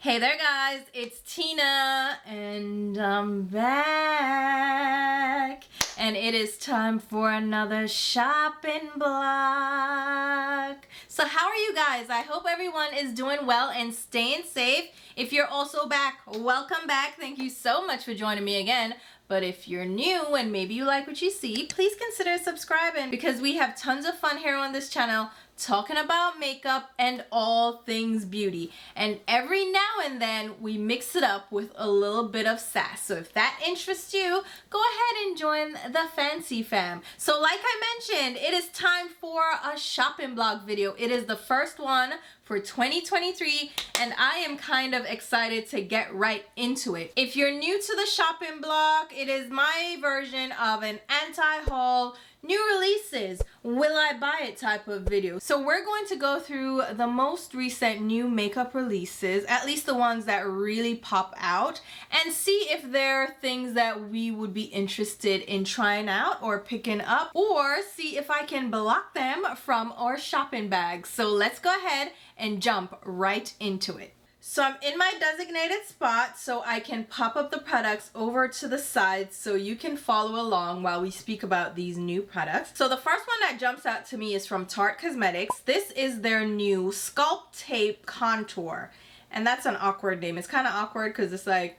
Hey there guys, it's Tina and I'm back and it is time for another shopping blog. So how are you guys? I hope everyone is doing well and staying safe. If you're also back, welcome back. Thank you so much for joining me again. But if you're new and maybe you like what you see, please consider subscribing because we have tons of fun here on this channel talking about makeup and all things beauty. And every now and then we mix it up with a little bit of sass. So if that interests you, go ahead and join the fancy fam. So like I mentioned, it is time for a shopping blog video. It is the first one for 2023 and I am kind of excited to get right into it. If you're new to the shopping blog, it is my version of an anti-haul, new releases, will I buy it type of video. So we're going to go through the most recent new makeup releases, at least the ones that really pop out, and see if there are things that we would be interested in trying out or picking up, or see if I can block them from our shopping bags. So let's go ahead and jump right into it. So I'm in my designated spot so I can pop up the products over to the side so you can follow along while we speak about these new products. So the first one that jumps out to me is from Tarte Cosmetics. This is their new Sculpt Tape Contour. And that's an awkward name. It's kind of awkward because it's like,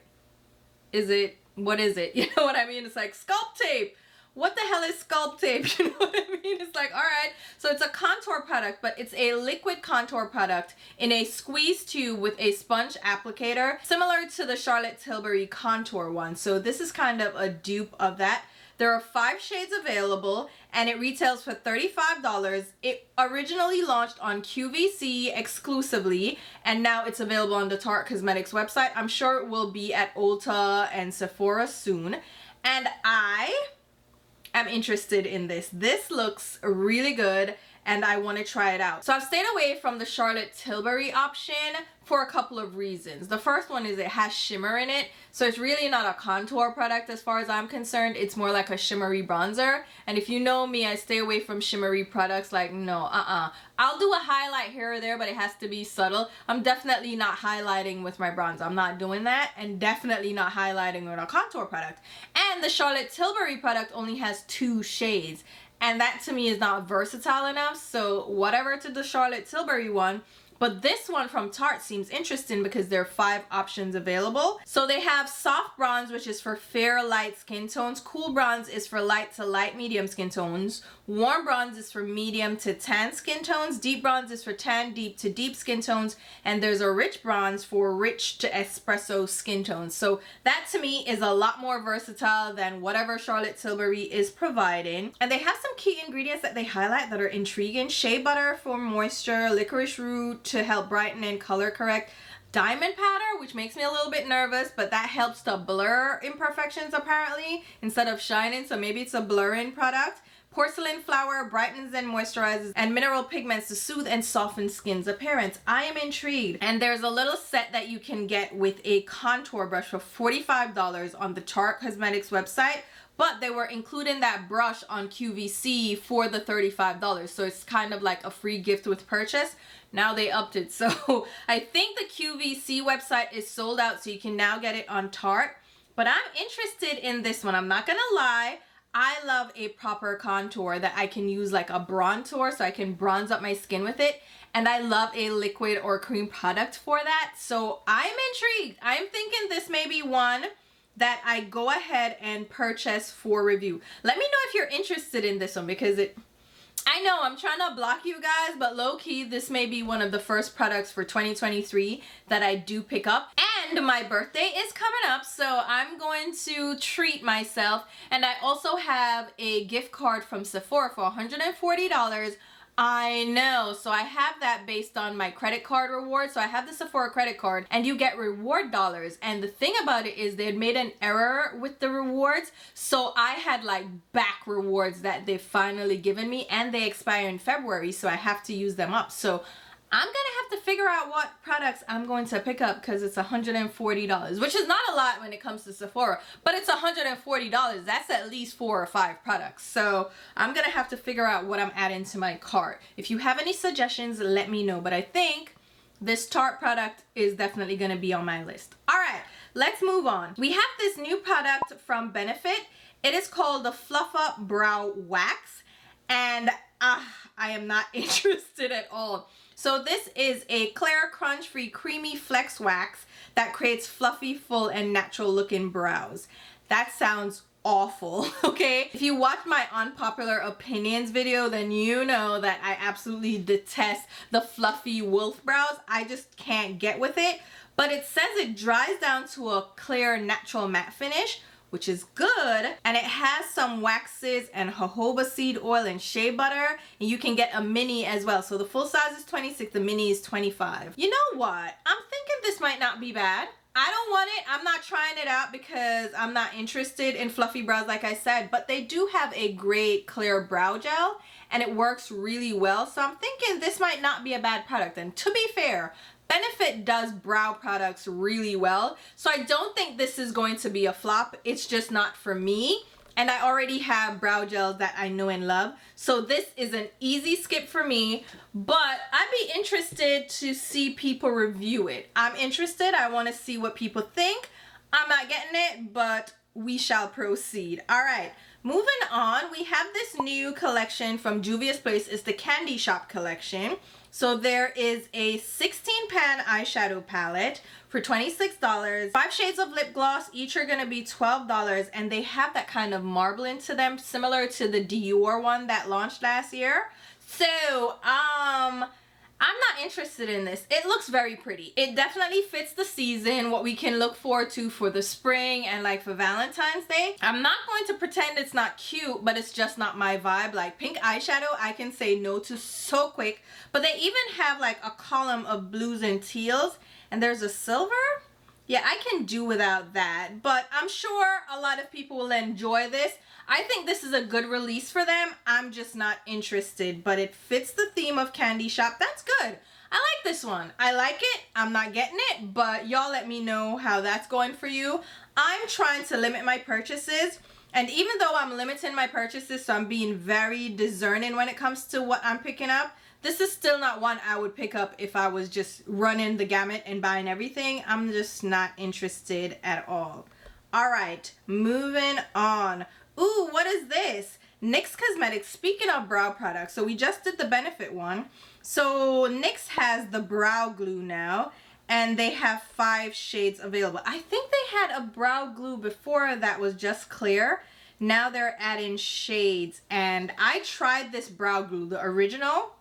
what is it? You know what I mean? It's like Sculpt Tape. What the hell is Sculpt Tape? You know what I mean? It's like, all right. So it's a contour product, but it's a liquid contour product in a squeeze tube with a sponge applicator, similar to the Charlotte Tilbury contour one. So this is kind of a dupe of that. There are 5 shades available and it retails for $35. It originally launched on QVC exclusively and now it's available on the Tarte Cosmetics website. I'm sure it will be at Ulta and Sephora soon. And I'm interested in this. This looks really good and I want to try it out. So I've stayed away from the Charlotte Tilbury option for a couple of reasons. The first one is it has shimmer in it, so it's really not a contour product as far as I'm concerned. It's more like a shimmery bronzer, and if you know me, I stay away from shimmery products. Like, no, I'll do a highlight here or there, but it has to be subtle. I'm definitely not highlighting with my bronzer. I'm not doing that, and definitely not highlighting with a contour product. And the Charlotte Tilbury product only has 2 shades, and that to me is not versatile enough. So whatever to the Charlotte Tilbury one. But this one from Tarte seems interesting because there are 5 options available. So they have soft bronze, which is for fair light skin tones. Cool bronze is for light to light medium skin tones. Warm bronze is for medium to tan skin tones. Deep bronze is for tan deep to deep skin tones. And there's a rich bronze for rich to espresso skin tones. So that to me is a lot more versatile than whatever Charlotte Tilbury is providing. And they have some key ingredients that they highlight that are intriguing. Shea butter for moisture, licorice root to help brighten and color correct, diamond powder, which makes me a little bit nervous, but that helps to blur imperfections apparently instead of shining, so maybe it's a blurring product. Porcelain flour brightens and moisturizes, and mineral pigments to soothe and soften skin's appearance. I am intrigued. And there's a little set that you can get with a contour brush for $45 on the Tarte Cosmetics website, but they were including that brush on QVC for the $35. So it's kind of like a free gift with purchase. Now they upped it. So I think the QVC website is sold out, so you can now get it on Tarte. But I'm interested in this one. I'm not gonna lie. I love a proper contour that I can use like a bronzer, so I can bronze up my skin with it. And I love a liquid or cream product for that. So I'm intrigued. I'm thinking this may be one that I go ahead and purchase for review. Let me know if you're interested in this one because I know I'm trying to block you guys, but low-key this may be one of the first products for 2023 that I do pick up. And my birthday is coming up, so I'm going to treat myself. And I also have a gift card from Sephora for $140. I know, so I have that based on my credit card reward. So I have the Sephora credit card and you get reward dollars. And the thing about it is they had made an error with the rewards. So I had like back rewards that they've finally given me and they expire in February. So I have to use them up. So I'm gonna have to figure out what products I'm going to pick up because it's $140, which is not a lot when it comes to Sephora, but it's $140. That's at least 4 or 5 products. So I'm gonna have to figure out what I'm adding to my cart. If you have any suggestions, let me know. But I think this Tarte product is definitely going to be on my list. All right, let's move on. We have this new product from Benefit. It is called the Fluff Up Brow Wax, and I am not interested at all. So this is a clear, crunch-free, creamy flex wax that creates fluffy, full, and natural looking brows. That sounds awful, okay? If you watch my unpopular opinions video, then you know that I absolutely detest the fluffy wolf brows. I just can't get with it. But it says it dries down to a clear, natural matte finish, which is good, and it has some waxes and jojoba seed oil and shea butter, and you can get a mini as well. So the full size is 26, the mini is 25. You know what? I'm thinking this might not be bad. I don't want it. I'm not trying it out because I'm not interested in fluffy brows, like I said, but they do have a great clear brow gel and it works really well. So I'm thinking this might not be a bad product. And to be fair, Benefit does brow products really well. So I don't think this is going to be a flop. It's just not for me. And I already have brow gels that I know and love. So this is an easy skip for me, but I'd be interested to see people review it. I'm interested. I want to see what people think. I'm not getting it, but we shall proceed. All right, moving on. We have this new collection from Juvia's Place. It's the Candy Shop collection. So there is a 16-pan eyeshadow palette for $26. 5 shades of lip gloss. Each are going to be $12. And they have that kind of marbling to them, similar to the Dior one that launched last year. So, I'm not interested in this. It looks very pretty. It definitely fits the season, what we can look forward to for the spring and like for Valentine's Day. I'm not going to pretend it's not cute, but it's just not my vibe. Like pink eyeshadow, I can say no to so quick. But they even have like a column of blues and teals, and there's a silver. Yeah, I can do without that, but I'm sure a lot of people will enjoy this. I think this is a good release for them. I'm just not interested, but it fits the theme of Candy Shop. That's good. I like this one. I like it. I'm not getting it, but y'all let me know how that's going for you. I'm trying to limit my purchases, and even though I'm limiting my purchases, so I'm being very discerning when it comes to what I'm picking up, this is still not one I would pick up if I was just running the gamut and buying everything. I'm just not interested at all. All right, moving on. Ooh, what is this? NYX Cosmetics. Speaking of brow products, so we just did the Benefit one. So NYX has the brow glue now, and they have 5 shades available. I think they had a brow glue before that was just clear. Now they're adding shades, and I tried this brow glue, the original.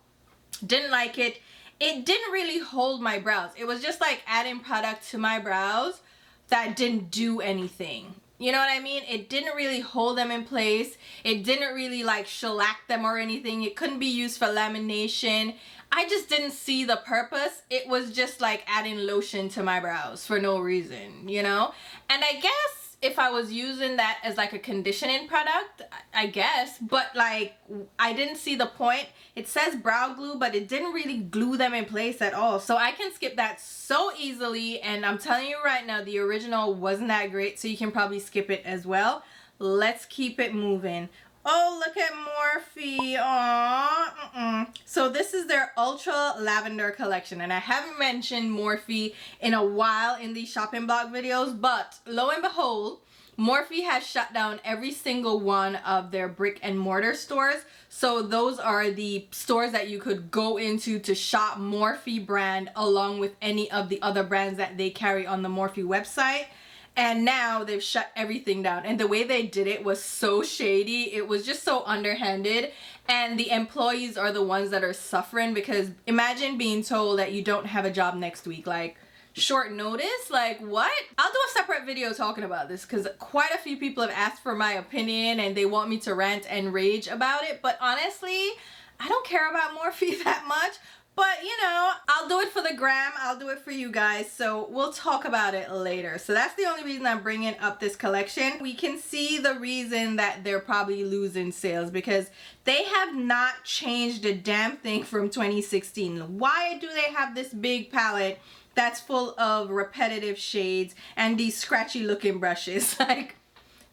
Didn't like it. It didn't really hold my brows. It was just like adding product to my brows that didn't do anything. You know what I mean? It didn't really hold them in place. It didn't really like shellac them or anything. It couldn't be used for lamination. I just didn't see the purpose. It was just like adding lotion to my brows for no reason, you know? And I guess if I was using that as like a conditioning product, I guess, but like I didn't see the point. It says brow glue, but it didn't really glue them in place at all. So I can skip that so easily, and I'm telling you right now, the original wasn't that great, so you can probably skip it as well. Let's keep it moving. Oh, look at Morphe. Aww. So this is their Ultra Lavender collection, and I haven't mentioned Morphe in a while in these shopping blog videos, but lo and behold, Morphe has shut down every single one of their brick and mortar stores. So those are the stores that you could go into to shop Morphe brand along with any of the other brands that they carry on the Morphe website. And now they've shut everything down. And the way they did it was so shady. It was just so underhanded. And the employees are the ones that are suffering, because imagine being told that you don't have a job next week. Like, short notice? Like, what? I'll do a separate video talking about this, because quite a few people have asked for my opinion and they want me to rant and rage about it. But honestly, I don't care about Morphe that much. But, you know, I'll do it for the gram. I'll do it for you guys. So we'll talk about it later. So that's the only reason I'm bringing up this collection. We can see the reason that they're probably losing sales, because they have not changed a damn thing from 2016. Why do they have this big palette that's full of repetitive shades and these scratchy looking brushes? Like,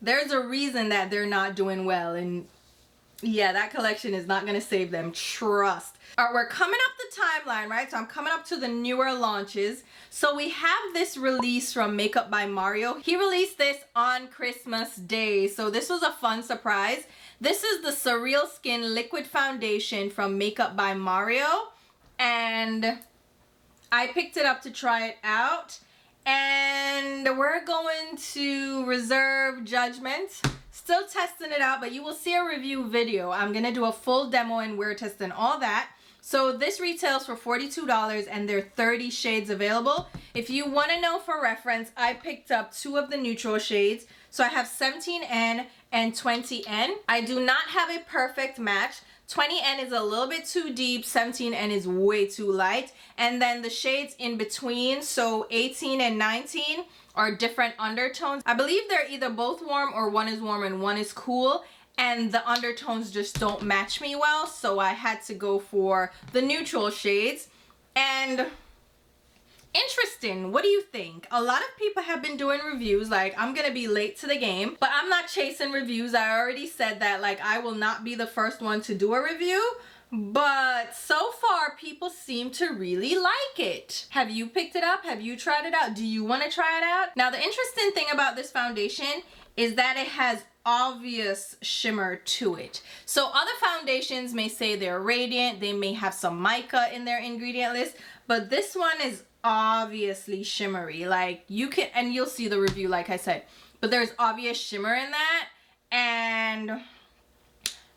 there's a reason that they're not doing well. And Yeah, that collection is not gonna save them, trust. All right, we're coming up the timeline, right? So I'm coming up to the newer launches. So we have this release from Makeup by Mario. He released this on Christmas Day. So this was a fun surprise. This is the Surreal Skin Liquid Foundation from Makeup by Mario. And I picked it up to try it out. And we're going to reserve judgment. Still testing it out, but you will see a review video. I'm gonna do a full demo and we're testing all that. So this retails for $42 and there are 30 shades available. If you want to know for reference, I picked up 2 of the neutral shades. So I have 17N and 20N. I do not have a perfect match. 20N is a little bit too deep, 17N is way too light. And then the shades in between, so 18 and 19, are different undertones. I believe they're either both warm or one is warm and one is cool. And the undertones just don't match me well, so I had to go for the neutral shades. And interesting, what do you think? A lot of people have been doing reviews, like I'm gonna be late to the game, but I'm not chasing reviews. I already said that, like I will not be the first one to do a review, but so far people seem to really like it. Have you picked it up? Have you tried it out? Do you want to try it out? Now the interesting thing about this foundation is that it has obvious shimmer to it. So other foundations may say they're radiant, they may have some mica in their ingredient list, but this one is obviously shimmery. Like you can, and you'll see the review like I said, but there's obvious shimmer in that. And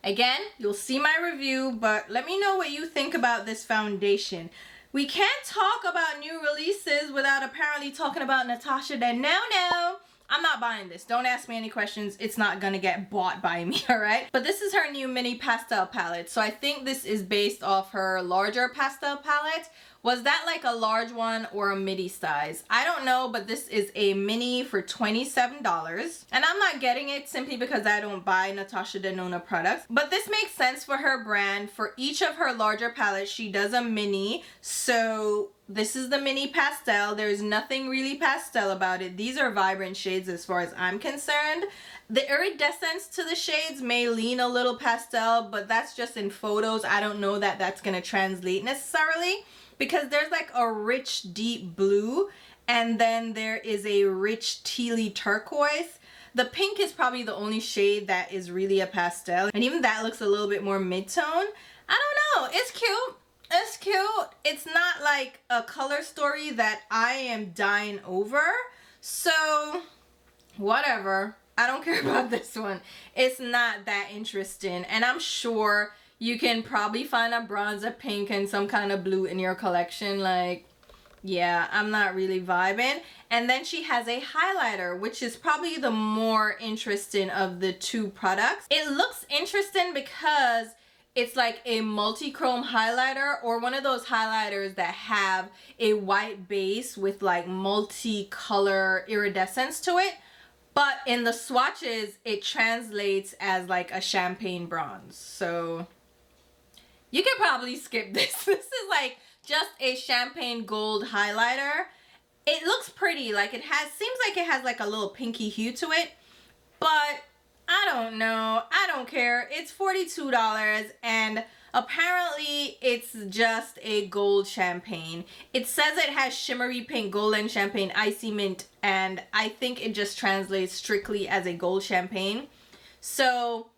again, you'll see my review, but let me know what you think about this foundation. We can't talk about new releases without apparently talking about Natasha Denona. I'm not buying this. Don't ask me any questions. It's not gonna get bought by me, all right? But this is her new mini pastel palette. So I think this is based off her larger pastel palette. Was that like a large one or a midi size? I don't know, but this is a mini for $27. And I'm not getting it simply because I don't buy Natasha Denona products. But this makes sense for her brand. For each of her larger palettes, she does a mini. So this is the mini pastel. There's nothing really pastel about it. These are vibrant shades as far as I'm concerned. The iridescence to the shades may lean a little pastel, but that's just in photos. I don't know that that's gonna translate necessarily, because there's like a rich deep blue and then there is a rich tealy turquoise. The pink is probably the only shade that is really a pastel, and even that looks a little bit more mid-tone. I don't know, it's cute. It's cute. It's not like a color story that I am dying over. So whatever. I don't care about this one. It's not that interesting. And I'm sure you can probably find a bronze, a pink, and some kind of blue in your collection. Like, yeah, I'm not really vibing. And then she has a highlighter, which is probably the more interesting of the 2 products. It looks interesting because it's like a multi-chrome highlighter, or one of those highlighters that have a white base with like multi-color iridescence to it. But in the swatches, it translates as like a champagne bronze. So you could probably skip this. This is like just a champagne gold highlighter. It looks pretty. Like it has, seems like it has like a little pinky hue to it. But I don't know. I don't care. It's $42 and apparently it's just a gold champagne. It says it has shimmery pink, golden champagne, icy mint, and I think it just translates strictly as a gold champagne. So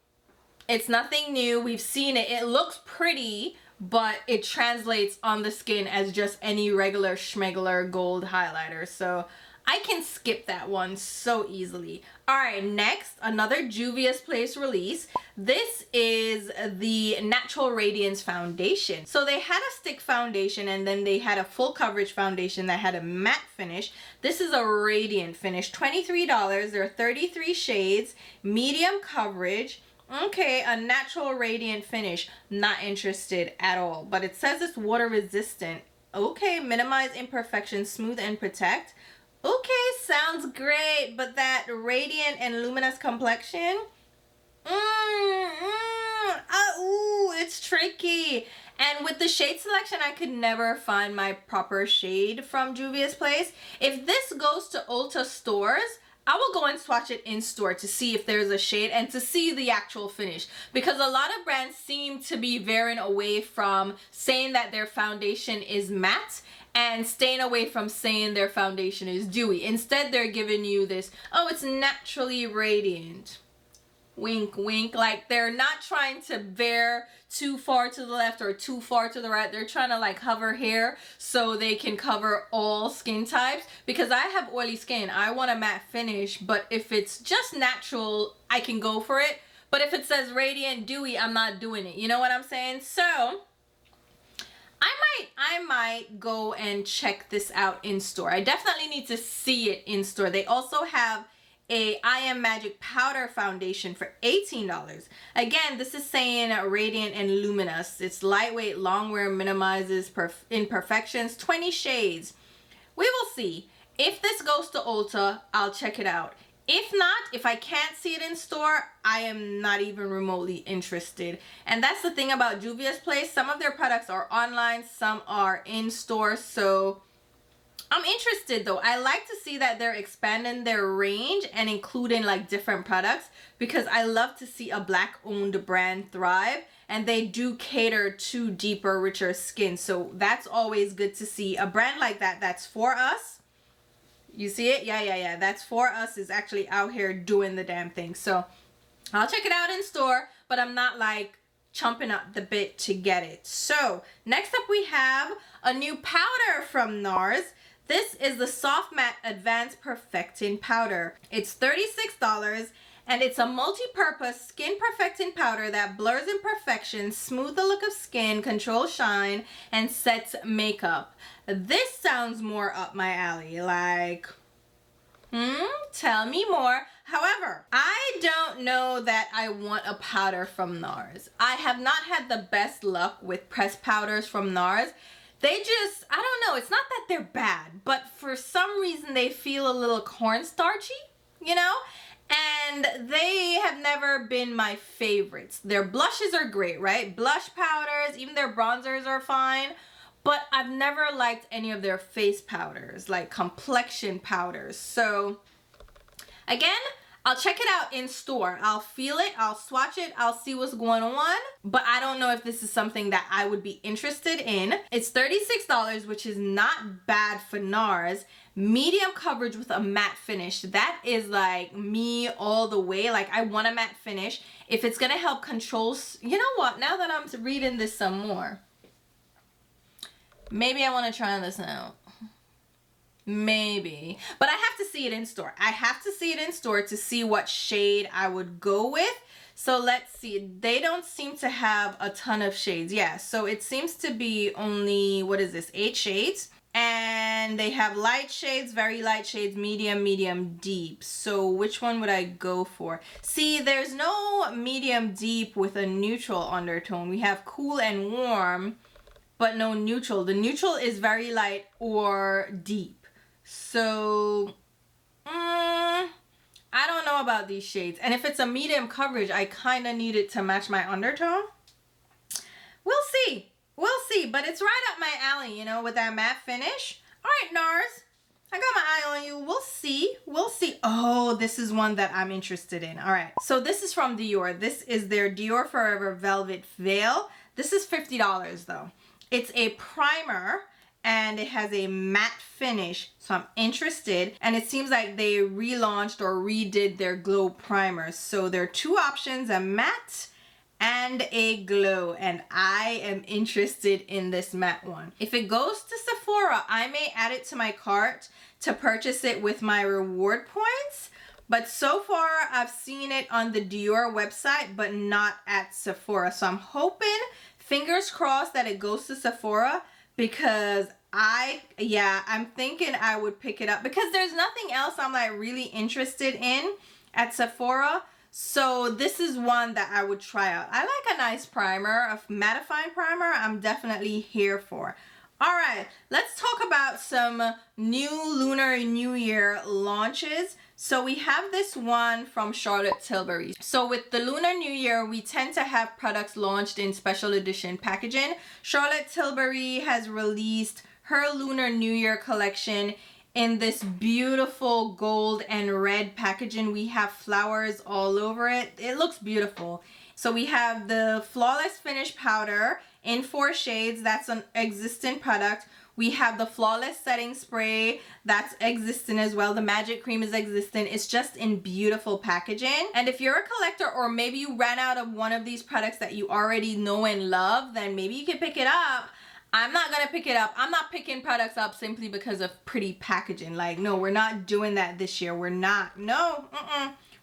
it's nothing new. We've seen it. It looks pretty, but it translates on the skin as just any regular schmegular gold highlighter. So I can skip that one so easily. Alright, next, another Juvia's Place release. This is the Natural Radiance Foundation. So they had a stick foundation and then they had a full coverage foundation that had a matte finish. This is a radiant finish, $23. There are 33 shades, medium coverage. Okay, a natural radiant finish. Not interested at all, but it says it's water resistant. Okay, minimize imperfections, smooth and protect. Okay, sounds great, but that radiant and luminous complexion, it's tricky. And with the shade selection, I could never find my proper shade from Juvia's Place. If this goes to Ulta stores, I will go and swatch it in store to see if there's a shade and to see the actual finish, because a lot of brands seem to be veering away from saying that their foundation is matte and staying away from saying their foundation is dewy. Instead, they're giving you this, oh, it's naturally radiant. Wink, wink. Like, they're not trying to veer too far to the left or too far to the right. They're trying to like hover here so they can cover all skin types. Because I have oily skin, I want a matte finish, but if it's just natural, I can go for it. But if it says radiant dewy, I'm not doing it. You know what I'm saying? So I might go and check this out in store. I definitely need to see it in store. They also have a I Am Magic powder foundation for $18. Again, this is saying radiant and luminous. It's lightweight, long wear, minimizes imperfections, 20 shades. We will see. If this goes to Ulta, I'll check it out. If not, if I can't see it in store, I am not even remotely interested. And that's the thing about Juvia's Place. Some of their products are online, some are in store. So I'm interested though. I like to see that they're expanding their range and including like different products, because I love to see a black owned brand thrive, and they do cater to deeper, richer skin. So that's always good to see. A brand like that, that's for us. You see it? Yeah. That's for us, is actually out here doing the damn thing. So I'll check it out in store, but I'm not like chomping up the bit to get it. So next up we have a new powder from NARS. This is the Soft Matte Advanced Perfecting Powder. It's $36 and it's a multi-purpose skin perfecting powder that blurs imperfections, smooths the look of skin, controls shine, and sets makeup. This sounds more up my alley. Like, tell me more. However, I don't know that I want a powder from NARS. I have not had the best luck with pressed powders from NARS. They just, I don't know, it's not that they're bad, but for some reason they feel a little cornstarchy, you know? And they have never been my favorites. Their blushes are great, right? Blush powders, even their bronzers are fine. But I've never liked any of their face powders, like complexion powders. So again, I'll check it out in store. I'll feel it, I'll swatch it, I'll see what's going on. But I don't know if this is something that I would be interested in. It's $36, which is not bad for NARS. Medium coverage with a matte finish. That is like me all the way. Like, I want a matte finish. If it's gonna help control, you know what? Now that I'm reading this some more, maybe I want to try this out. Maybe. But I have to see it in store. I have to see it in store to see what shade I would go with. So let's see. They don't seem to have a ton of shades. Yeah, so it seems to be only, what is this, 8 shades? And they have light shades, very light shades, medium, medium, deep. So which one would I go for? See, there's no medium deep with a neutral undertone. We have cool and warm, but no neutral. The neutral is very light or deep. So, I don't know about these shades. And if it's a medium coverage, I kind of need it to match my undertone. We'll see. We'll see. But it's right up my alley, you know, with that matte finish. All right, NARS. I got my eye on you. We'll see. We'll see. Oh, this is one that I'm interested in. All right. So this is from Dior. This is their Dior Forever Velvet Veil. This is $50 though. It's a primer and it has a matte finish, so I'm interested. And it seems like they relaunched or redid their glow primers. So there are 2 options, a matte and a glow, and I am interested in this matte one. If it goes to Sephora, I may add it to my cart to purchase it with my reward points. But so far, I've seen it on the Dior website, but not at Sephora. So I'm hoping, fingers crossed, that it goes to Sephora, because I'm thinking I would pick it up because there's nothing else I'm like really interested in at Sephora. So this is one that I would try out. I like a nice primer, a mattifying primer. I'm definitely here for. All right, let's talk about some new Lunar New Year launches. So we have this one from Charlotte Tilbury. So with the Lunar New Year, we tend to have products launched in special edition packaging. Charlotte Tilbury has released her Lunar New Year collection in this beautiful gold and red packaging. We have flowers all over it. It looks beautiful. So we have the Flawless Finish Powder in 4 shades. That's an existing product. We have the Flawless Setting Spray. That's existing as well. The Magic Cream is existing. It's just in beautiful packaging. And if you're a collector, or maybe you ran out of one of these products that you already know and love, then maybe you can pick it up. I'm not gonna pick it up. I'm not picking products up simply because of pretty packaging. Like, no, we're not doing that this year. We're not. No,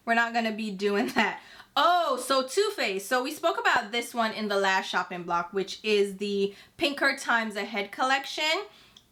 we're not gonna be doing that. Oh, so Too Faced. So we spoke about this one in the last shopping block, which is the Pinker Times Ahead collection.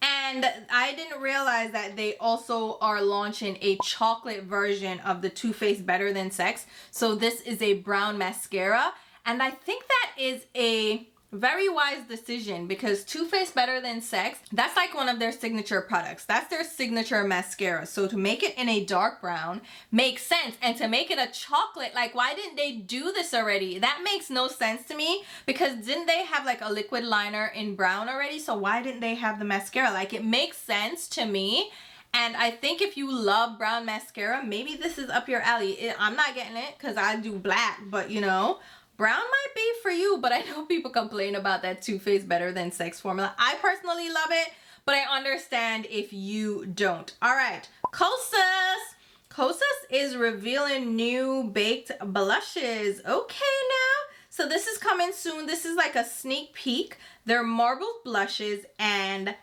And I didn't realize that they also are launching a chocolate version of the Too Faced Better Than Sex. So this is a brown mascara. And I think that is a very wise decision, because Too Faced Better Than Sex, that's like one of their signature products. That's their signature mascara. So to make it in a dark brown makes sense. And to make it a chocolate, like, why didn't they do this already? That makes no sense to me, because didn't they have like a liquid liner in brown already? So why didn't they have the mascara? Like, it makes sense to me. And I think if you love brown mascara, maybe this is up your alley. I'm not getting it because I do black, but you know, brown might be for you. But I know people complain about that Too Faced Better Than Sex formula. I personally love it, but I understand if you don't. All right, Kosas. Kosas is revealing new baked blushes. Okay now. So this is coming soon. This is like a sneak peek. They're marbled blushes, and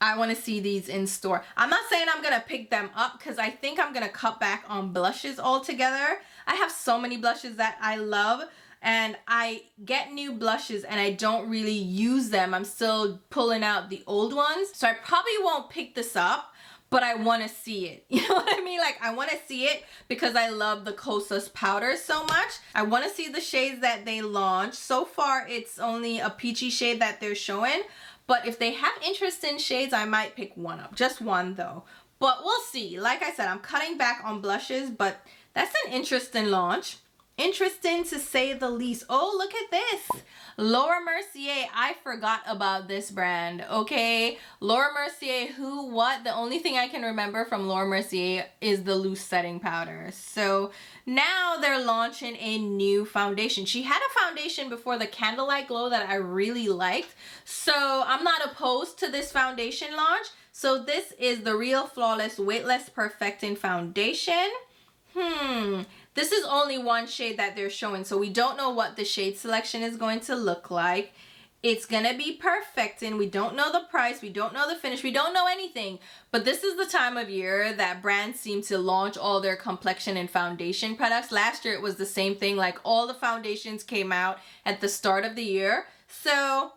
I want to see these in store. I'm not saying I'm going to pick them up, because I think I'm going to cut back on blushes altogether. I have so many blushes that I love, and I get new blushes and I don't really use them. I'm still pulling out the old ones. So I probably won't pick this up, but I want to see it. You know what I mean? Like, I want to see it because I love the Kosas powders so much. I want to see the shades that they launched. So far, it's only a peachy shade that they're showing. But if they have interesting shades, I might pick one up. Just one though. But we'll see. Like I said, I'm cutting back on blushes, but that's an interesting launch. Interesting to say the least. Oh, look at this. Laura Mercier. I forgot about this brand. Okay. Laura Mercier, who, what? The only thing I can remember from Laura Mercier is the loose setting powder. So now they're launching a new foundation. She had a foundation before, the Candlelight Glow, that I really liked. So I'm not opposed to this foundation launch. So this is the Real Flawless Weightless Perfecting Foundation. This is only one shade that they're showing, so we don't know what the shade selection is going to look like. It's gonna be perfecting. We don't know the price, we don't know the finish, we don't know anything. But this is the time of year that brands seem to launch all their complexion and foundation products. Last year it was the same thing, like all the foundations came out at the start of the year. So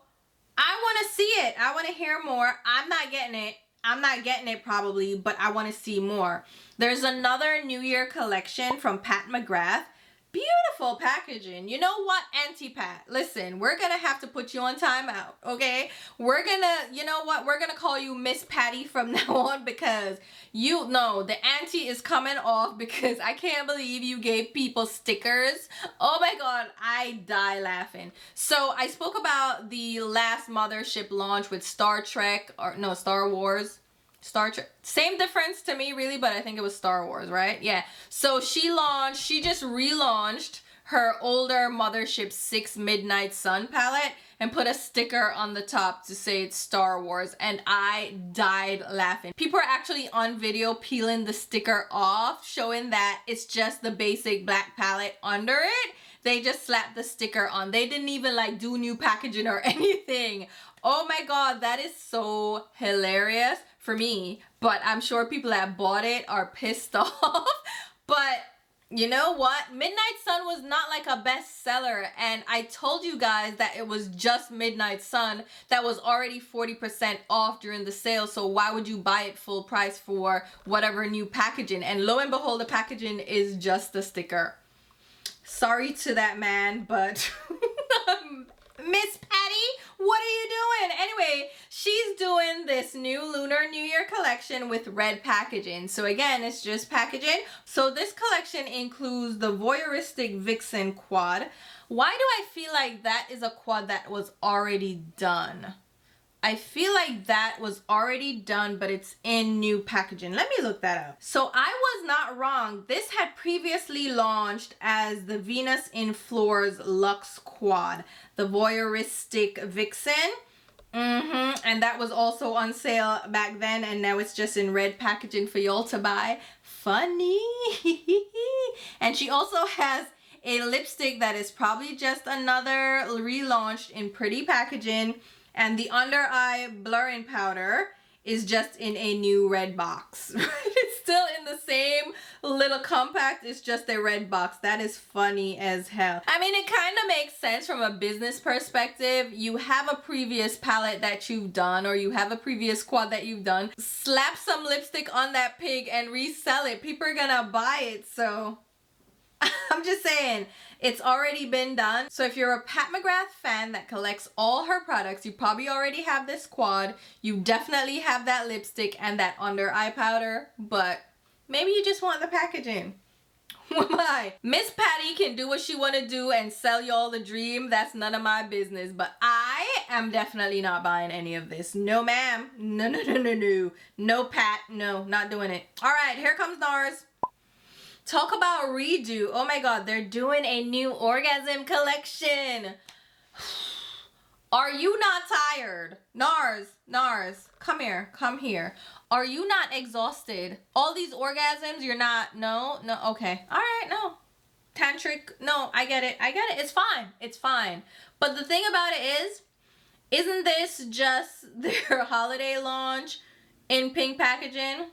I wanna see it, I wanna hear more. I'm not getting it. I'm not getting it probably, but I want to see more. There's another New Year collection from Pat McGrath. Beautiful packaging. You know what, Auntie Pat? Listen, we're going to have to put you on timeout, okay? We're going to, you know what? We're going to call you Miss Patty from now on, because you know the auntie is coming off, because I can't believe you gave people stickers. Oh my God, I die laughing. So I spoke about the last Mothership launch with Star Trek, or no, Star Wars. Star Trek, same difference to me really, but I think it was Star Wars, right? Yeah. So she just relaunched her older Mothership 6 Midnight Sun palette and put a sticker on the top to say it's Star Wars, and I died laughing. People are actually on video peeling the sticker off, showing that it's just the basic black palette under it. They just slapped the sticker on. They didn't even like do new packaging or anything. Oh my God, that is so hilarious for me, but I'm sure people that bought it are pissed off. But you know what? Midnight Sun was not like a bestseller, and I told you guys that it was just Midnight Sun that was already 40% off during the sale, so why would you buy it full price for whatever new packaging? And lo and behold, the packaging is just the sticker. Sorry to that man, but Miss Patty, what are you doing? Anyway, she's doing this new Lunar New Year collection with red packaging. So again, it's just packaging. So this collection includes the Voyeuristic Vixen quad. Why do I feel like that is a quad that was already done? I feel like that was already done, but it's in new packaging. Let me look that up. So I was not wrong. This had previously launched as the Venus in Floors Luxe Quad, the voyeuristic vixen. And that was also on sale back then, and now it's just in red packaging for y'all to buy. Funny. And she also has a lipstick that is probably just another relaunched in pretty packaging. And the under eye blurring powder is just in a new red box. It's still in the same little compact, it's just a red box. That is funny as hell. I mean, it kind of makes sense from a business perspective. You have a previous palette that you've done, or you have a previous quad that you've done. Slap some lipstick on that pig and resell it. People are gonna buy it, so I'm just saying, it's already been done. So if you're a Pat McGrath fan that collects all her products, you probably already have this quad. You definitely have that lipstick and that under eye powder, but maybe you just want the packaging. Who am I? Miss Patty can do what she want to do and sell y'all the dream. That's none of my business, but I am definitely not buying any of this. No, ma'am. No, no, no, no, no. No, Pat. No, not doing it. All right, here comes NARS. Talk about redo. Oh my god, they're doing a new orgasm collection. Are you not tired? NARS, come here. Are you not exhausted? All these orgasms, you're not, no, okay. All right, no. Tantric, no, I get it. It's fine. But the thing about it is, isn't this just their holiday launch in pink packaging?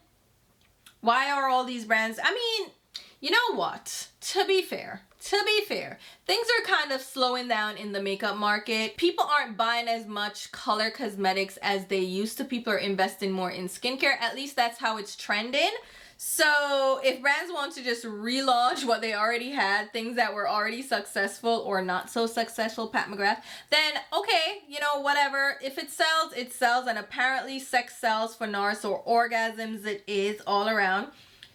Why are all these brands, I mean, you know what? To be fair, things are kind of slowing down in the makeup market. People aren't buying as much color cosmetics as they used to. People are investing more in skincare. At least that's how it's trending. So if brands want to just relaunch what they already had, things that were already successful or not so successful, Pat McGrath, then okay, you know, whatever. If it sells, it sells. And apparently sex sells for NARS, or orgasms it is all around.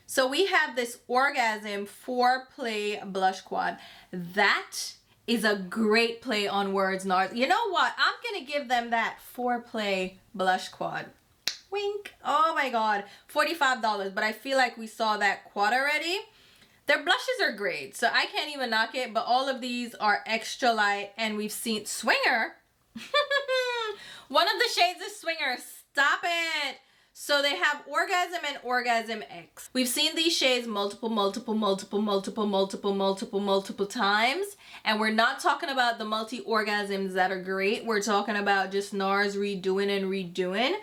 So we have this Orgasm Foreplay Blush Quad. That is a great play on words, NARS. You know what? I'm going to give them that Foreplay Blush Quad. Wink. Oh my god. $45. But I feel like we saw that quad already. Their blushes are great, so I can't even knock it. But all of these are extra light. And we've seen Swinger. One of the shades is Swinger. Stop it. So they have Orgasm and Orgasm X. We've seen these shades multiple times. And we're not talking about the multi-orgasms that are great. We're talking about just NARS redoing and redoing.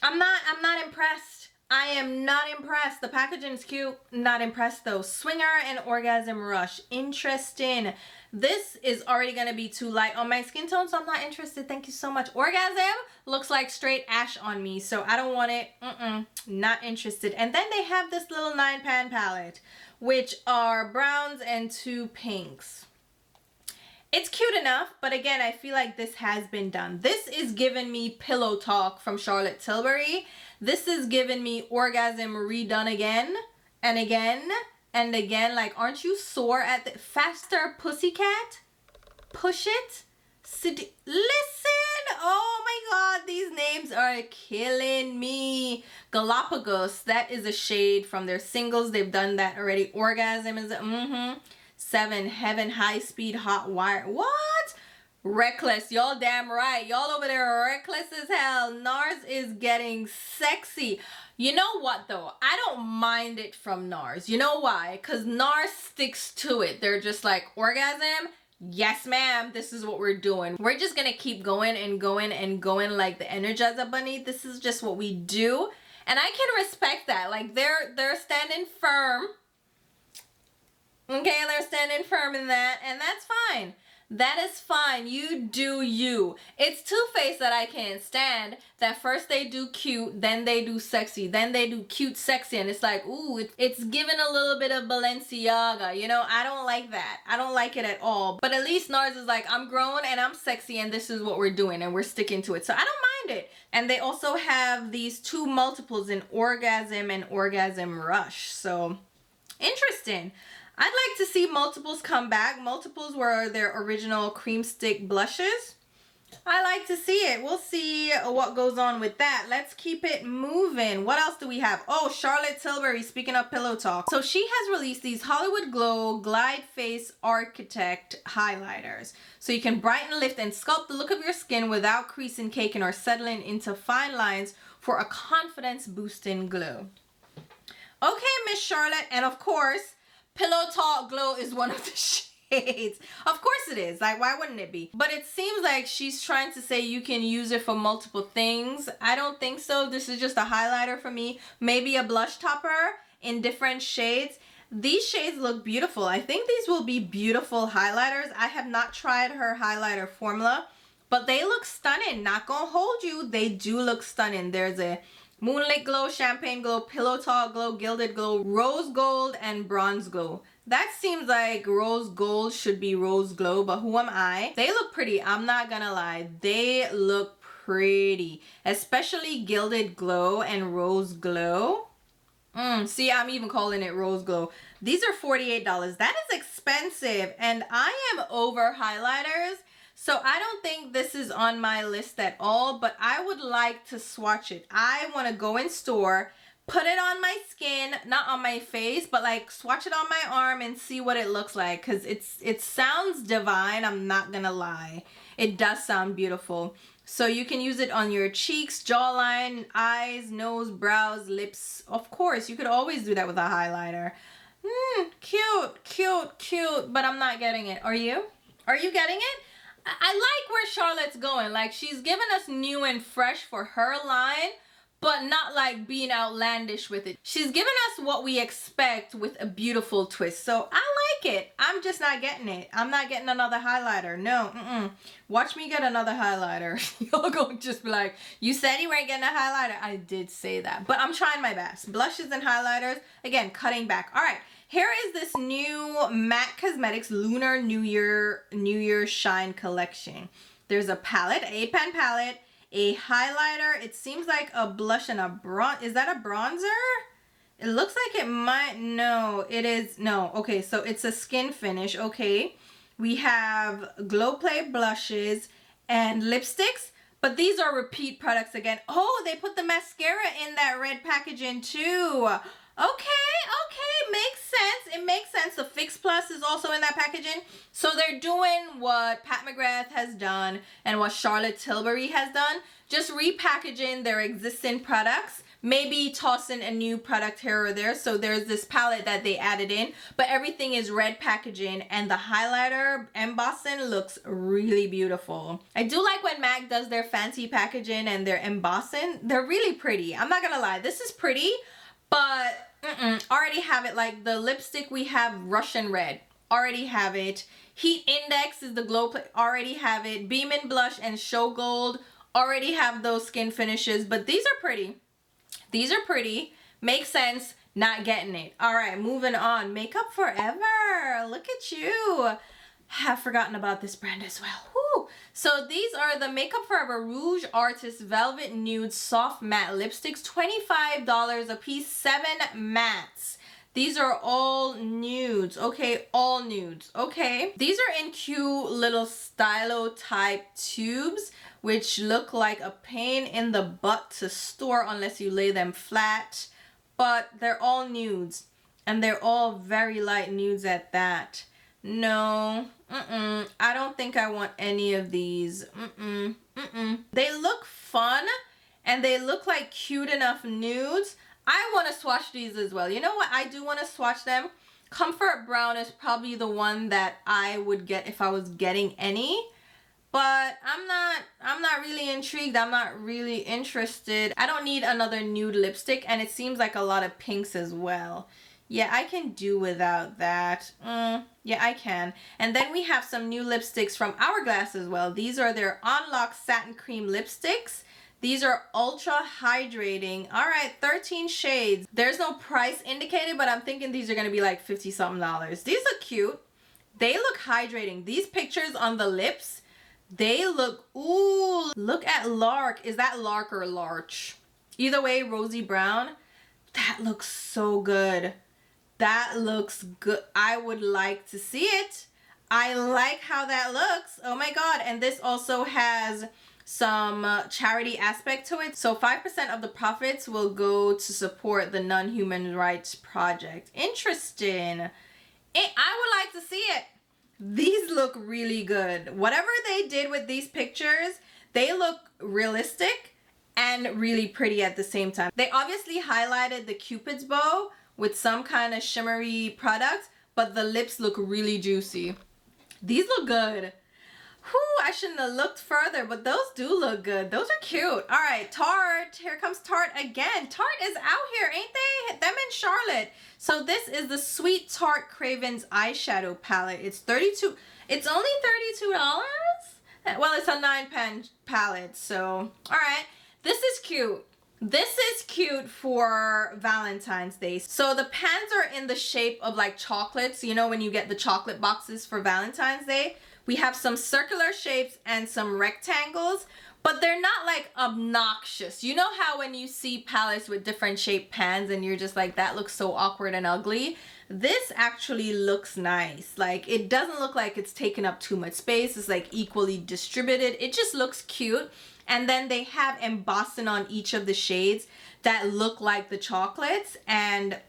I'm not impressed. I am not impressed. The packaging is cute. Not impressed though. Swinger and Orgasm Rush. Interesting. This is already going to be too light on my skin tone, so I'm not interested. Thank you so much. Orgasm looks like straight ash on me, so I don't want it. Not interested. And then they have this little 9-pan palette, which are browns and 2 pinks. It's cute enough, but again, I feel like this has been done. This is giving me Pillow Talk from Charlotte Tilbury. This is giving me Orgasm redone again and again and again. Like, aren't you sore at the faster pussycat? Push it. Listen. Oh my god, these names are killing me. Galapagos, that is a shade from their singles. They've done that already. Orgasm is 7 Heaven High Speed Hot Wire. What? Reckless. Y'all damn right. Y'all over there reckless as hell. NARS is getting sexy. You know what though? I don't mind it from NARS. You know why? Because NARS sticks to it. They're just like, Orgasm? Yes, ma'am. This is what we're doing. We're just going to keep going and going and going like the Energizer Bunny. This is just what we do. And I can respect that. Like, they're standing firm. Okay, they're standing firm in that, and that's fine. That is fine. You do you. It's Too Faced that I can't stand. That first they do cute, then they do sexy, then they do cute sexy, and it's like, ooh, it's giving a little bit of Balenciaga. You know, I don't like that. I don't like it at all. But at least NARS is like, I'm grown and I'm sexy, and this is what we're doing, and we're sticking to it. So I don't mind it. And they also have these 2 multiples in Orgasm and Orgasm Rush. So interesting. I'd like to see multiples come back. Multiples were their original cream stick blushes. I like to see it. We'll see what goes on with that. Let's keep it moving. What else do we have? Oh, Charlotte Tilbury, speaking of pillow talk. So she has released these Hollywood Glow Glide Face Architect highlighters. So you can brighten, lift, and sculpt the look of your skin without creasing, caking, or settling into fine lines for a confidence boosting glow. Okay, Miss Charlotte. And of course, Pillow Talk Glow is one of the shades. Of course it is. Like, why wouldn't it be? But it seems like she's trying to say you can use it for multiple things. I don't think so. This is just a highlighter for me. Maybe a blush topper in different shades. These shades look beautiful. I think these will be beautiful highlighters. I have not tried her highlighter formula, but they look stunning. Not gonna hold you. They do look stunning. There's a Moonlit Glow, Champagne Glow, Pillow Talk Glow, Gilded Glow, Rose Gold, and Bronze Glow. That seems like Rose Gold should be Rose Glow, but who am I? They look pretty. I'm not gonna lie. They look pretty. Especially Gilded Glow and Rose Glow. See, I'm even calling it Rose Glow. These are $48. That is expensive. And I am over highlighters. So I don't think this is on my list at all, but I would like to swatch it. I want to go in store, put it on my skin, not on my face, but like swatch it on my arm and see what it looks like, because it sounds divine. I'm not gonna lie. It does sound beautiful. So you can use it on your cheeks, jawline, eyes, nose, brows, lips. Of course, you could always do that with a highlighter. Cute, cute, cute, but I'm not getting it. Are you? Are you getting it? I like where Charlotte's going. Like, she's giving us new and fresh for her line, but not like being outlandish with it. She's giving us what we expect with a beautiful twist. So I like it. I'm just not getting it. I'm not getting another highlighter. No, Watch me get another highlighter. Y'all gonna just be like, you said you weren't getting a highlighter. I did say that, but I'm trying my best. Blushes and highlighters, again, cutting back. All right. Here is this new MAC Cosmetics Lunar New Year Shine collection. There's a palette, a 8-pan palette, a highlighter. It seems like a blush and a bronze. Is that a bronzer? It looks like it might. No, it is. No. Okay, so it's a skin finish. Okay. We have Glow Play blushes and lipsticks. But these are repeat products again. Oh, they put the mascara in that red packaging too. Okay, makes sense. It makes sense. The Fix Plus is also in that packaging. So they're doing what Pat McGrath has done and what Charlotte Tilbury has done. Just repackaging their existing products. Maybe tossing a new product here or there. So there's this palette that they added in. But everything is red packaging. And the highlighter embossing looks really beautiful. I do like when MAC does their fancy packaging and their embossing. They're really pretty. I'm not gonna lie. This is pretty. But already have it. Like the lipstick we have Russian red, already have it. Heat Index is the Glow Play, already have it. Beamin' Blush and Show Gold, already have those skin finishes. But these are pretty. These are pretty. Makes sense. Not getting it. All right, moving on. Makeup Forever. Look at you. Have forgotten about this brand as well. Woo. So these are the Makeup Forever Rouge Artist Velvet Nude Soft Matte Lipsticks. $25 a piece. 7 mattes. These are all nudes. Okay, all nudes. Okay. These are in cute little stylo type tubes, which look like a pain in the butt to store unless you lay them flat. But they're all nudes. And they're all very light nudes at that. No, I don't think I want any of these. They look fun and they look like cute enough nudes. I want to swatch these as well. You know what? I do want to swatch them. Comfort Brown is probably the one that I would get if I was getting any. But I'm not really intrigued. I'm not really interested. I don't need another nude lipstick, and it seems like a lot of pinks as well. Yeah, I can do without that. Yeah, I can. And then we have some new lipsticks from Hourglass as well. These are their Unlock Satin Cream lipsticks. These are ultra hydrating. All right, 13 shades. There's no price indicated, but I'm thinking these are going to be like $50-something. These look cute. They look hydrating. These pictures on the lips, they look, ooh, look at Lark. Is that Lark or Larch? Either way, rosy brown. That looks so good. That looks good. I would like to see it. I like how that looks. Oh my god. And this also has some charity aspect to it. So 5% of the profits will go to support the Non-Human Rights Project. Interesting. I would like to see it. These look really good. Whatever they did with these pictures, they look realistic and really pretty at the same time. They obviously highlighted the Cupid's bow with some kind of shimmery product, but the lips look really juicy. These look good. Whew, I shouldn't have looked further, but those do look good. Those are cute. All right, Tarte. Here comes Tarte again. Tarte is out here, ain't they? Them in Charlotte. So this is the Sweet Tarte Craven's eyeshadow palette. It's only $32. Well, it's a 9-pan palette, so all right. This is cute. This is cute for Valentine's Day. So the pans are in the shape of like chocolates. You know when you get the chocolate boxes for Valentine's Day? We have some circular shapes and some rectangles, but they're not like obnoxious. You know how when you see palettes with different shaped pans and you're just like, that looks so awkward and ugly? This actually looks nice. Like, it doesn't look like it's taking up too much space. It's like equally distributed. It just looks cute. And then they have embossing on each of the shades that look like the chocolates. And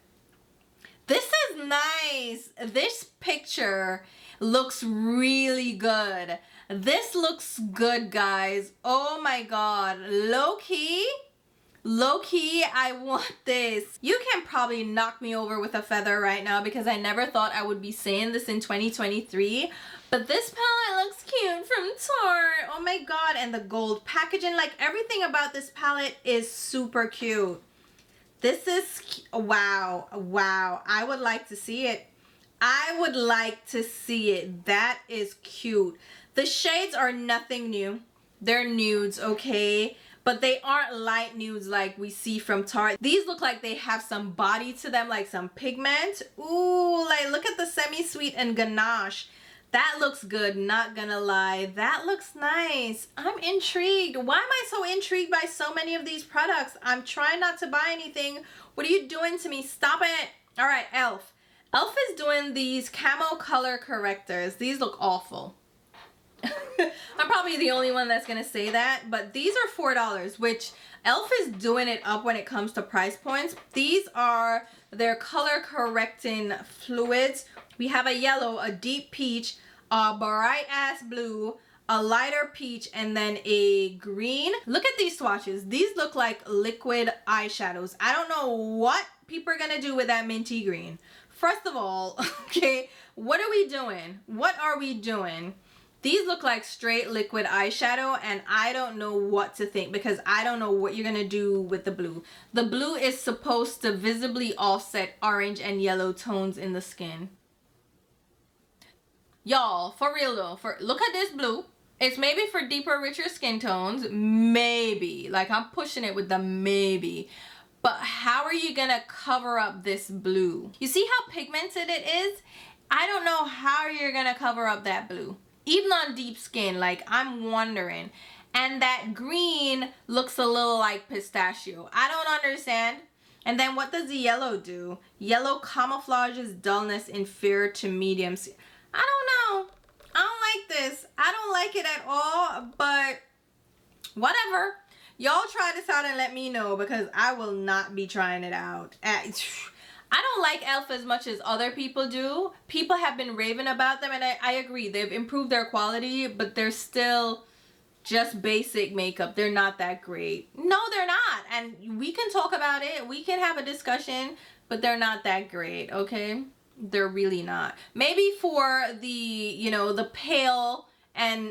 this is nice. This picture looks really good. This looks good, guys. Oh my god. Low-key, I want this. You can probably knock me over with a feather right now because I never thought I would be saying this in 2023. But this palette looks cute from Tarte. Oh my god. And the gold packaging, like everything about this palette is super cute. This is, wow. I would like to see it. I would like to see it. That is cute. The shades are nothing new. They're nudes, okay? But they aren't light nudes like we see from Tarte. These look like they have some body to them, like some pigment. Ooh, like look at the semi-sweet and ganache. That looks good, not gonna lie. That looks nice. I'm intrigued. Why am I so intrigued by so many of these products? I'm trying not to buy anything. What are you doing to me? Stop it. All right, e.l.f. e.l.f. is doing these camo color correctors. These look awful. I'm probably the only one that's gonna say that, but these are $4, which e.l.f. is doing it up when it comes to price points. These are their color correcting fluids. We have a yellow, a deep peach, a bright ass blue, a lighter peach, and then a green. Look at these swatches. These look like liquid eyeshadows. I don't know what people are gonna do with that minty green. First of all, okay, what are we doing? What are we doing? These look like straight liquid eyeshadow, and I don't know what to think because I don't know what you're gonna do with the blue. The blue is supposed to visibly offset orange and yellow tones in the skin. Y'all, for real though, look at this blue. It's maybe for deeper, richer skin tones. Maybe. Like, I'm pushing it with the maybe. But how are you gonna cover up this blue? You see how pigmented it is? I don't know how you're gonna cover up that blue. Even on deep skin, like, I'm wondering. And that green looks a little like pistachio. I don't understand. And then what does the yellow do? Yellow camouflages dullness inferior to medium. I don't know. I don't like this. I don't like it at all, but whatever. Y'all try this out and let me know because I will not be trying it out. I don't like e.l.f. as much as other people do. People have been raving about them, and I agree. They've improved their quality, but they're still just basic makeup. They're not that great. No, they're not. And we can talk about it. We can have a discussion, but they're not that great, okay? They're really not. Maybe for the, you know, the pale and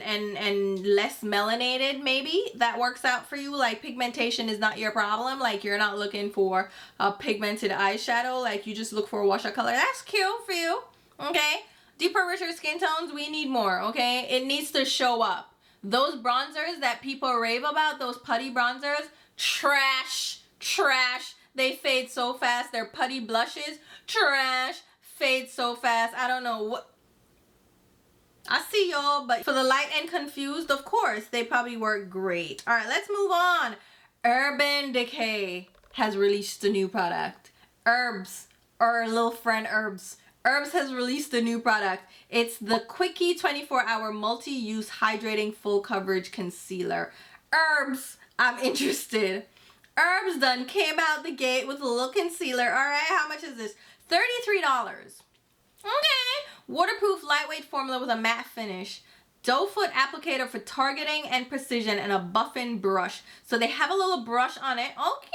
less melanated, maybe that works out for you. Like, pigmentation is not your problem. Like, you're not looking for a pigmented eyeshadow. Like, you just look for a wash of color. That's cute for you, okay? Deeper, richer skin tones, we need more, okay? It needs to show up. Those bronzers that people rave about, those putty bronzers, trash. They fade so fast. They're putty blushes, trash. Fade so fast. I don't know what. I see y'all, but for the light and confused, of course, they probably work great. All right, let's move on. Urban Decay has released a new product. Herbs, our little friend Herbs. Herbs has released a new product. It's the Quickie 24-hour multi-use hydrating full coverage concealer. Herbs, I'm interested. Herbs done came out the gate with a little concealer. All right, how much is this? $33. Okay. Waterproof, lightweight formula with a matte finish. Doe foot applicator for targeting and precision, and a buffing brush. So they have a little brush on it. Okay.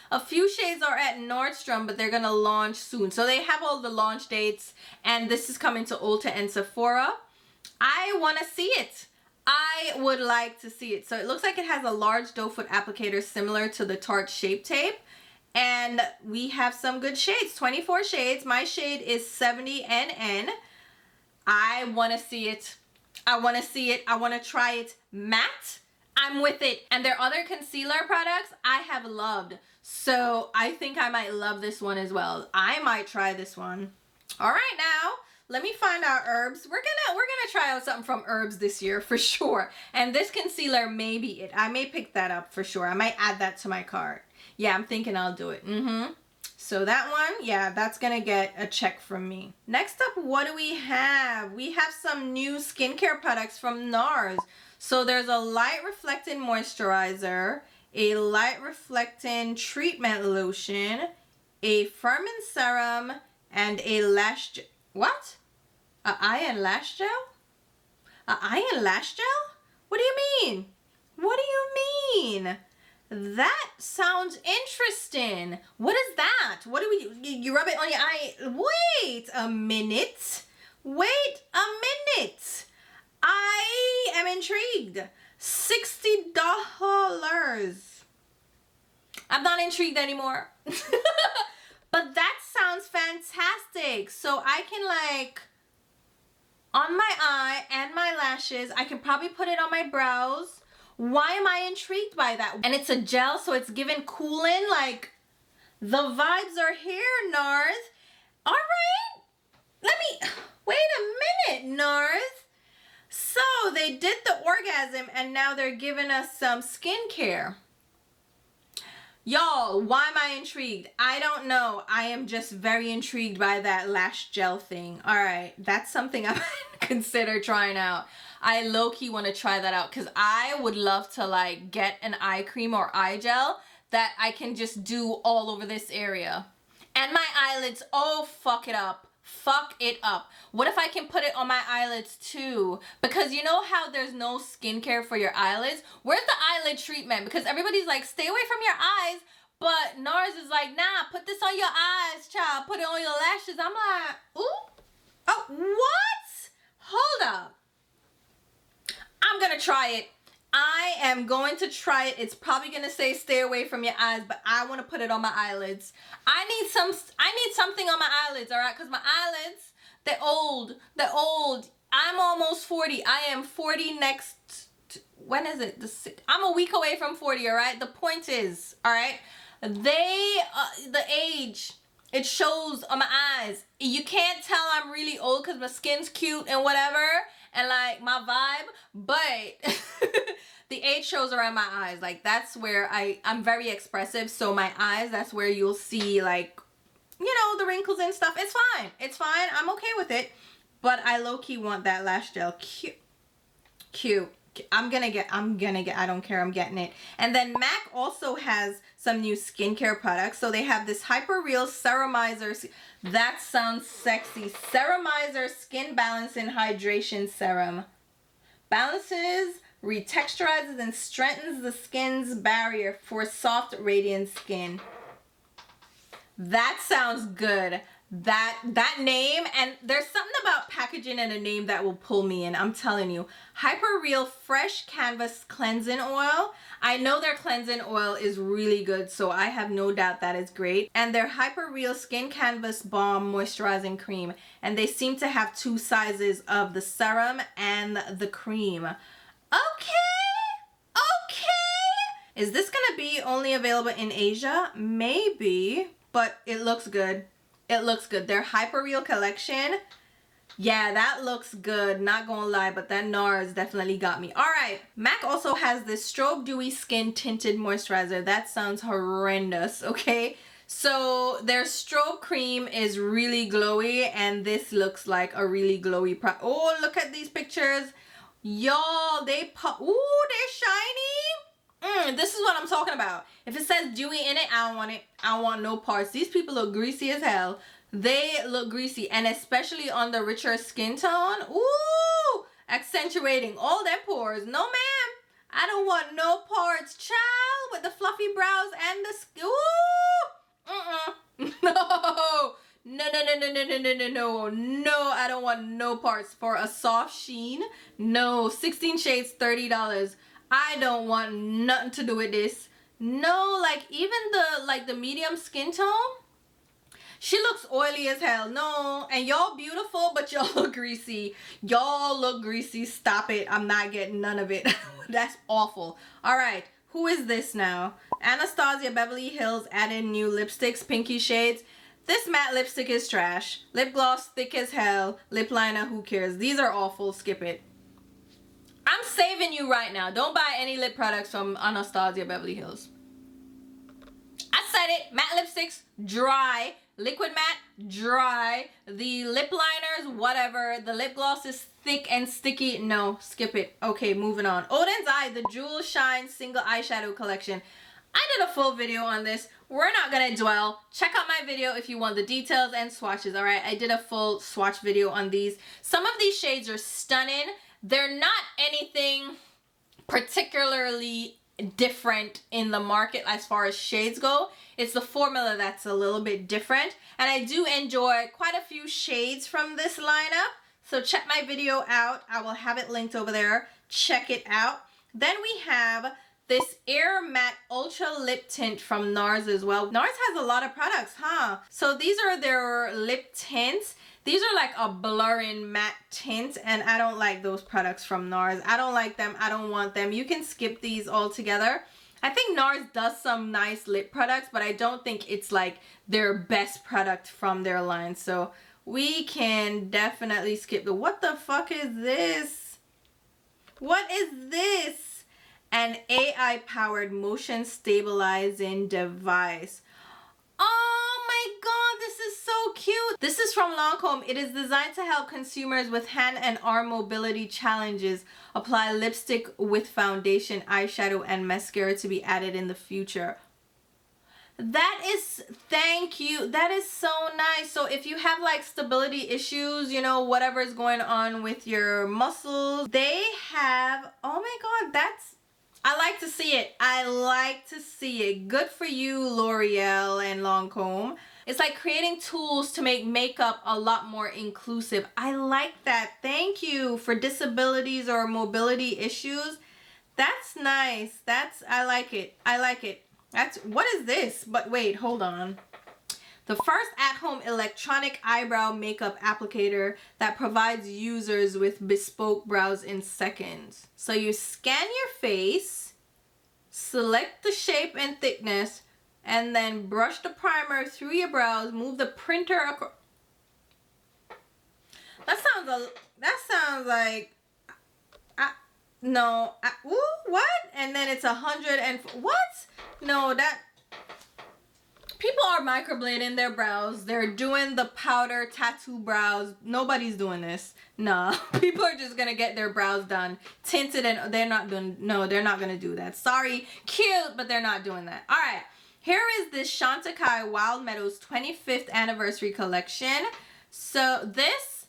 A few shades are at Nordstrom, but they're gonna launch soon. So they have all the launch dates, and this is coming to Ulta and Sephora. I wanna see it. I would like to see it. So it looks like it has a large doe foot applicator similar to the Tarte Shape Tape. And we have some good shades, 24 shades. My shade is 70 NN. I wanna see it. I wanna see it. I wanna try it matte. I'm with it. And their other concealer products I have loved. So I think I might love this one as well. I might try this one. All right, now let me find out Herbs. We're gonna try out something from Herbs this year for sure. And this concealer may be it. I may pick that up for sure. I might add that to my cart. Yeah, I'm thinking I'll do it. So that one, yeah, that's gonna get a check from me. Next up, what do we have? We have some new skincare products from NARS. So there's a light reflecting moisturizer, a light reflecting treatment lotion, a firming serum, and a lash gel. What? A eye and lash gel? A eye and lash gel? What do you mean? What do you mean? That sounds interesting. What is that? What do you rub it on your eye? Wait a minute. Wait a minute. I am intrigued. $60. I'm not intrigued anymore. But that sounds fantastic. So I can like, on my eye and my lashes, I can probably put it on my brows. Why am I intrigued by that? And it's a gel, so it's giving cooling. Like, the vibes are here, NARS. All right. Wait a minute, NARS. So they did the orgasm and now they're giving us some skincare. Y'all, why am I intrigued? I don't know. I am just very intrigued by that lash gel thing. All right, that's something I might consider trying out. I low-key want to try that out because I would love to like get an eye cream or eye gel that I can just do all over this area. And my eyelids, oh, fuck it up. Fuck it up. What if I can put it on my eyelids too? Because you know how there's no skincare for your eyelids? Where's the eyelid treatment? Because everybody's like, stay away from your eyes. But NARS is like, nah, put this on your eyes, child. Put it on your lashes. I'm like, ooh. Oh, what? Hold up. I'm gonna try it. I am going to try it. It's probably gonna say stay away from your eyes, but I want to put it on my eyelids. I need something on my eyelids, all right? Because my eyelids, they're old. I'm almost 40. I am 40 when is it? I'm a week away from 40, all right? The point is, all right? The age, it shows on my eyes. You can't tell I'm really old because my skin's cute and whatever, and like my vibe, but the age shows around my eyes. Like that's where I'm very expressive, so my eyes, that's where you'll see like, you know, the wrinkles and stuff. It's fine. It's fine. I'm okay with it. But I low-key want that lash gel. Cute. I'm gonna get, I don't care, I'm getting it. And then MAC also has some new skincare products. So they have this Hyper Real Serumizer. That sounds sexy. Serumizer Skin Balance and Hydration Serum. Balances, retexturizes, and strengthens the skin's barrier for soft, radiant skin. That sounds good. That name, and there's something about packaging and a name that will pull me in. I'm telling you. Hyper Real Fresh Canvas Cleansing Oil. I know their cleansing oil is really good, so I have no doubt that is great. And their Hyper Real Skin Canvas Balm Moisturizing Cream. And they seem to have 2 sizes of the serum and the cream. Okay. Is this gonna be only available in Asia? Maybe, but it looks good. It looks good. Their Hyper Real collection, yeah, that looks good. Not gonna lie, but that NARS definitely got me. All right, MAC also has this Strobe Dewy Skin Tinted Moisturizer. That sounds horrendous, okay? So their strobe cream is really glowy, and this looks like a really glowy oh, look at these pictures. Y'all, they pop. Ooh, they're shiny. This is what I'm talking about. If it says dewy in it, I don't want it. I don't want no parts. These people look greasy as hell. They look greasy, and especially on the richer skin tone. Ooh, accentuating all them pores. No, ma'am. I don't want no parts, child, with the fluffy brows and the skin. Ooh. No. No, I don't want no parts for a soft sheen. No, 16 shades, $30. I don't want nothing to do with this. No, like even the medium skin tone, she looks oily as hell. No, and y'all beautiful, but y'all look greasy. Y'all look greasy. Stop it. I'm not getting none of it. That's awful. All right, who is this now? Anastasia Beverly Hills added new lipsticks, pinky shades. This matte lipstick is trash. Lip gloss, thick as hell. Lip liner, who cares? These are awful. Skip it. I'm saving you right now. Don't buy any lip products from Anastasia Beverly Hills. I said it. Matte lipsticks, dry. Liquid matte, dry. The lip liners, whatever. The lip gloss is thick and sticky. No, skip it. Okay, moving on. Odin's Eye, the Jewel Shine Single Eyeshadow Collection. I did a full video on this. We're not gonna dwell. Check out my video if you want the details and swatches, all right? I did a full swatch video on these. Some of these shades are stunning. They're not anything particularly different in the market as far as shades go. It's the formula that's a little bit different. And I do enjoy quite a few shades from this lineup. So check my video out. I will have it linked over there. Check it out. Then we have this Air Matte Ultra Lip Tint from NARS as well. NARS has a lot of products, huh? So these are their lip tints. These are like a blurring matte tint, and I don't like those products from NARS. I don't like them. I don't want them. You can skip these altogether. I think NARS does some nice lip products, but I don't think it's like their best product from their line. So we can definitely skip the... What the fuck is this? What is this? An AI-powered motion stabilizing device. Oh my god, this is so cute. This is from Lancome. It is designed to help consumers with hand and arm mobility challenges apply lipstick with foundation, eyeshadow, and mascara to be added in the future. That is, thank you. That is so nice. So if you have like stability issues, you know, whatever is going on with your muscles, they have, oh my god, that's, I like to see it. I like to see it. Good for you, L'Oreal and Lancome. It's like creating tools to make makeup a lot more inclusive. I like that. Thank you. For disabilities or mobility issues. That's nice. I like it. I like it. What is this? But wait, hold on. The first at-home electronic eyebrow makeup applicator that provides users with bespoke brows in seconds. So you scan your face, select the shape and thickness, and then brush the primer through your brows, move the printer across. That sounds like, no, what? And then it's 100 and, what? No, that, people are microblading their brows. They're doing the powder tattoo brows. Nobody's doing this. Nah, people are just gonna get their brows done, tinted, and they're not doing, no, they're not gonna do that. Sorry, cute, but they're not doing that. All right, here is this Chantecaille Wild Meadows 25th anniversary collection. So this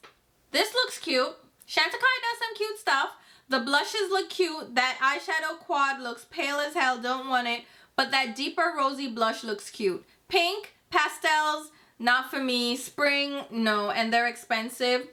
looks cute. Chantecaille does some cute stuff. The blushes look cute. That eyeshadow quad looks pale as hell. Don't want it. But that deeper rosy blush looks cute. Pink, pastels, not for me. Spring, no. And they're expensive.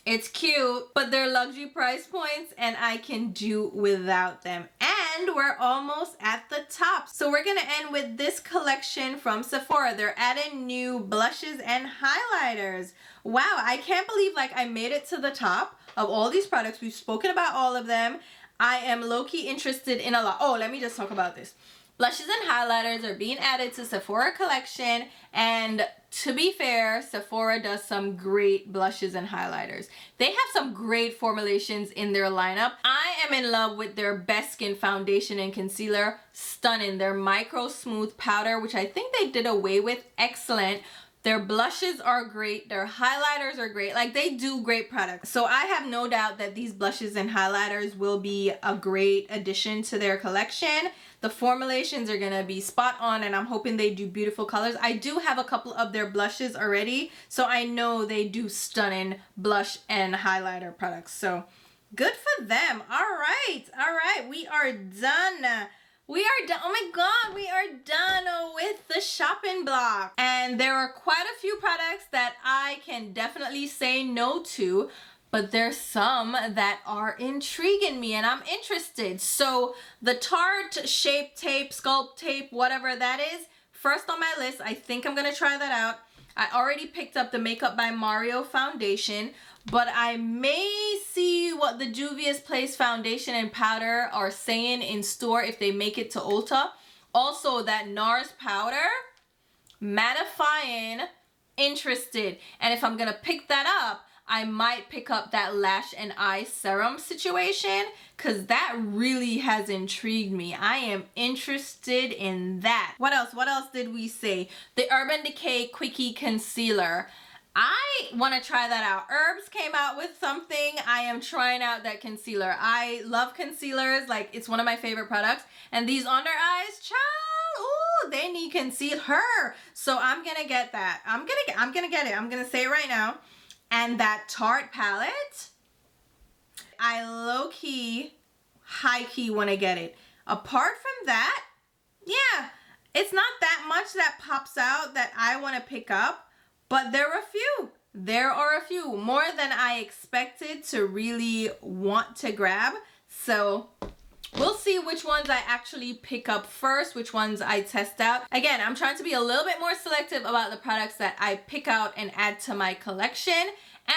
It's cute, but they're luxury price points and I can do without them. And we're almost at the top. So we're gonna end with this collection from Sephora. They're adding new blushes and highlighters. Wow, I can't believe like I made it to the top of all these products. We've spoken about all of them. I am low-key interested in a lot. Oh, let me just talk about this. blushes and highlighters are being added to Sephora collection, and to be fair, Sephora does some great blushes and highlighters. They have some great formulations in their lineup. I am in love with their Best Skin foundation and concealer. Stunning. Their Micro Smooth powder, which I think they did away with, excellent. Their blushes are great. Their highlighters are great. Like, they do great products. So I have no doubt that these blushes and highlighters will be a great addition to their collection. The formulations are gonna be spot on, and I'm hoping they do beautiful colors. I do have a couple of their blushes already, so I know they do stunning blush and highlighter products. So good for them. All right, we are done. We are done. Oh my god, we are done with the shopping block. And there are quite a few products that I can definitely say no to, but there's some that are intriguing me and I'm interested. So the Tarte Shape Tape, Sculpt Tape, whatever that is, first on my list. I think I'm gonna try that out. I already picked up the Makeup by Mario foundation, but I may see what the Juvia's Place foundation and powder are saying in store if they make it to Ulta. Also, that NARS powder, mattifying, interested. And if I'm gonna pick that up, I might pick up that lash and eye serum situation, because that really has intrigued me. I am interested in that. What else did we say? The Urban Decay Quickie Concealer. I want to try that out. Herbs came out with something. I am trying out that concealer. I love concealers. Like, it's one of my favorite products. And these under eyes, child, ooh, they need concealer. So I'm gonna get that. I'm gonna get it. I'm gonna say it right now. And that Tarte palette, I low-key, high-key want to get it. Apart from that, yeah, it's not that much that pops out that I want to pick up, but there are a few. There are a few, more than I expected to really want to grab. So we'll see which ones I actually pick up first, which ones I test out. Again, I'm trying to be a little bit more selective about the products that I pick out and add to my collection.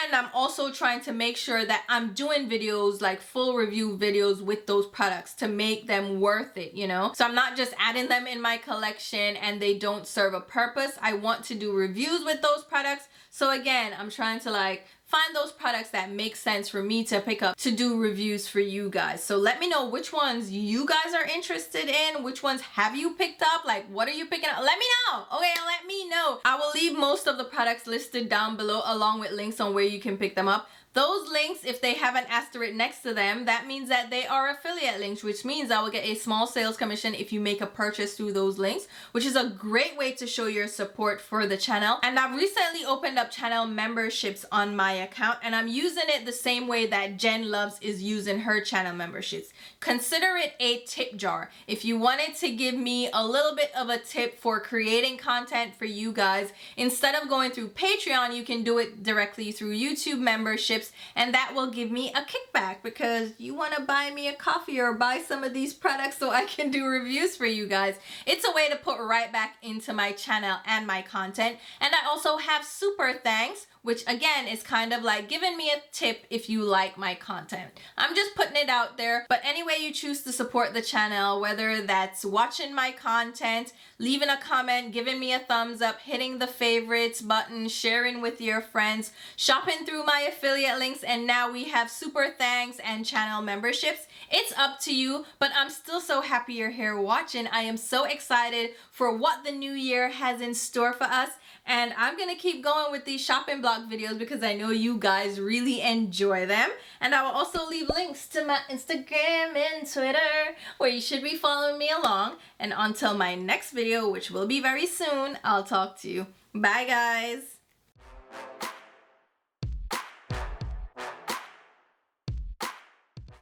And I'm also trying to make sure that I'm doing videos, like full review videos with those products to make them worth it, you know? So I'm not just adding them in my collection and they don't serve a purpose. I want to do reviews with those products. So again, I'm trying to like find those products that make sense for me to pick up to do reviews for you guys. So let me know which ones you guys are interested in. Which ones have you picked up? Like, what are you picking up? Let me know. Okay, let me know. I will leave most of the products listed down below along with links on where you can pick them up. Those links, if they have an asterisk next to them, that means that they are affiliate links, which means I will get a small sales commission if you make a purchase through those links, which is a great way to show your support for the channel. And I've recently opened up channel memberships on my account, and I'm using it the same way that Jen Loves is using her channel memberships. Consider it a tip jar. If you wanted to give me a little bit of a tip for creating content for you guys, instead of going through Patreon, you can do it directly through YouTube memberships, and that will give me a kickback because you want to buy me a coffee or buy some of these products so I can do reviews for you guys. It's a way to put right back into my channel and my content. And I also have super thanks, which again is kind of like giving me a tip if you like my content. I'm just putting it out there. But any way you choose to support the channel, whether that's watching my content, leaving a comment, giving me a thumbs up, hitting the favorites button, sharing with your friends, shopping through my affiliate links, and now we have super thanks and channel memberships. It's up to you, but I'm still so happy you're here watching. I am so excited for what the new year has in store for us. And I'm gonna keep going with these shopping block videos because I know you guys really enjoy them. And I will also leave links to my Instagram and Twitter where you should be following me along. And until my next video, which will be very soon, I'll talk to you. Bye guys.